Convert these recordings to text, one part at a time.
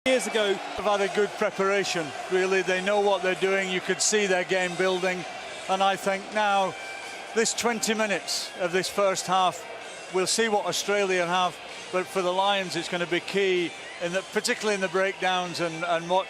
Years ago, They've had a good preparation, really. They know what they're doing. You could see their game building. And I think now, this 20 minutes of this first half, we'll see what Australia have. But for the Lions, it's going to be key, particularly in the breakdowns and what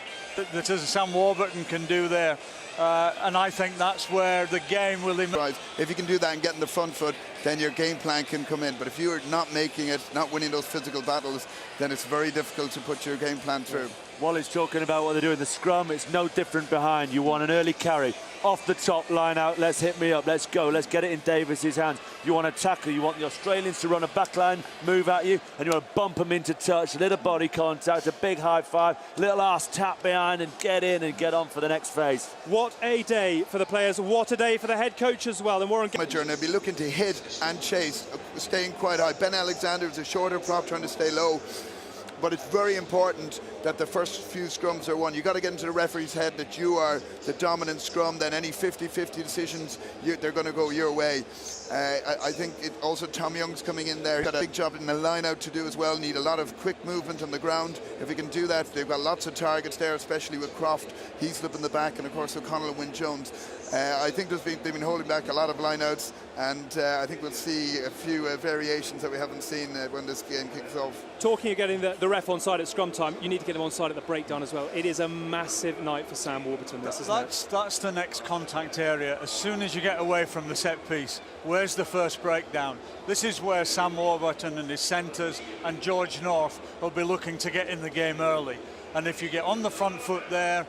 Sam Warburton can do there. And I think that's where the game will emerge. If you can do that and get in the front foot, then your game plan can come in. But if you're not making it, not winning those physical battles, then it's very difficult to put your game plan through. Wally's talking about what they're doing. The scrum, it's no different behind. You want an early carry. Off the top, line out, let's hit me up, let's go. Let's get it in Davis's hands. You want to tackle, you want the Australians to run a back line, move at you, and you want to bump them into touch, a little body contact, a big high five, little arse tap behind and get in and get on for the next phase. what a day for the players, what a day for the head coach as well. And Warren, And they'll be looking to hit and chase, staying quite high. Ben Alexander is a shorter prop trying to stay low. But it's very important that the first few scrums are won. You've got to get into the referee's head that you are the dominant scrum, then any 50-50 decisions, they're going to go your way. I think also Tom Young's coming in there. Got a big job in the line-out to do as well. Need a lot of quick movement on the ground. If he can do that, they've got lots of targets there, especially with Croft, Heaslip in the back, and of course O'Connell and Wynne Jones. I think they've been holding back a lot of line-outs, and I think we'll see a few variations that we haven't seen when this game kicks off. talking of getting the ref on side at scrum time, you need to get him on side at the breakdown as well. It is a massive night for Sam Warburton, this, isn't it? That's the next contact area. As soon as you get away from the set piece, where's the first breakdown? This is where Sam Warburton and his centres and George North will be looking to get in the game early. And if you get on the front foot there,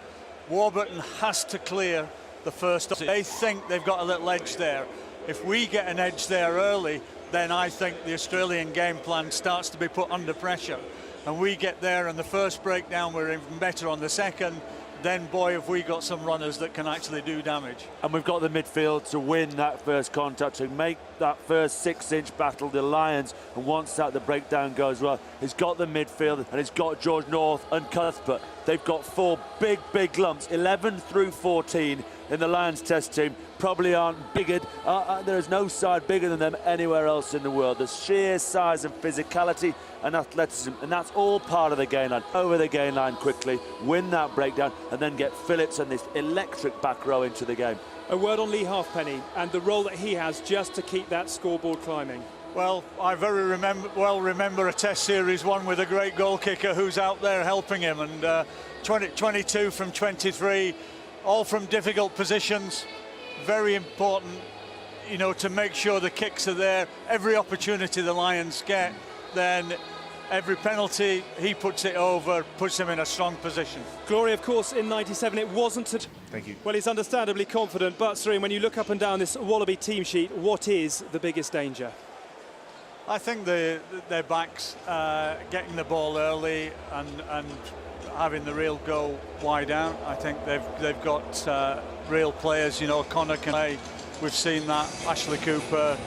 Warburton has to clear the first. They think they've got a little edge there. If we get an edge there early, then I think the Australian game plan starts to be put under pressure. And we get there and the first breakdown, we're even better on the second. Then, boy, have we got some runners that can actually do damage. And we've got the midfield to win that first contact, to make that first 6-inch battle. The Lions, and once that the breakdown goes well, he's got the midfield and he's got George North and Cuthbert. They've got four big lumps, 11 through 14 in the Lions test team. Probably aren't bigger. There is no side bigger than them anywhere else in the world. The sheer size and physicality and athleticism, and that's all part of the gain line. Over the gain line quickly, win that breakdown, and then get Phillips and this electric back row into the game. A word on Lee Halfpenny and the role that he has just to keep that scoreboard climbing. Well, I well remember a test series one with a great goal kicker who's out there helping him, and 22 from 23, all from difficult positions. Very important, you know, to make sure the kicks are there. Every opportunity the Lions get, then every penalty he puts it over, puts him in a strong position. Glory, of course, in '97 it wasn't. Thank you. Well, he's understandably confident, but Serene, when you look up and down this Wallaby team sheet, what is the biggest danger? I think their backs getting the ball early and having the real go wide out. I think they've got real players. You know, Connor can play. We've seen that. Ashley Cooper.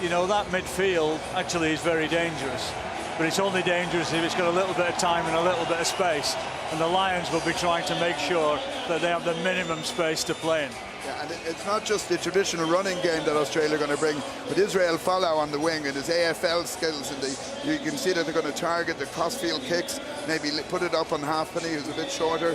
You know, that midfield actually is very dangerous. But it's only dangerous if it's got a little bit of time and a little bit of space. And the Lions will be trying to make sure that they have the minimum space to play in. Yeah, and it's not just the traditional running game that Australia are going to bring, but Israel Folau on the wing and his AFL skills, and you can see that they're going to target the crossfield kicks, maybe put it up on Halfpenny, who's a bit shorter.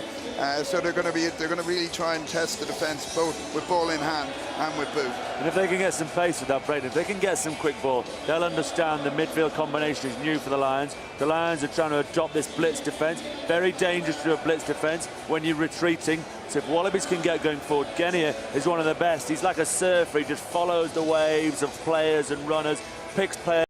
So they're going to really try and test the defence both with ball in hand and with boot. And if they can get some pace with that breakdown, if they can get some quick ball, they'll understand the midfield combination is new for the Lions. The Lions are trying to adopt this blitz defence. Very dangerous to a blitz defence when you're retreating. So if Wallabies can get going forward, Genia is one of the best. He's like a surfer. He just follows the waves of players and runners, picks players.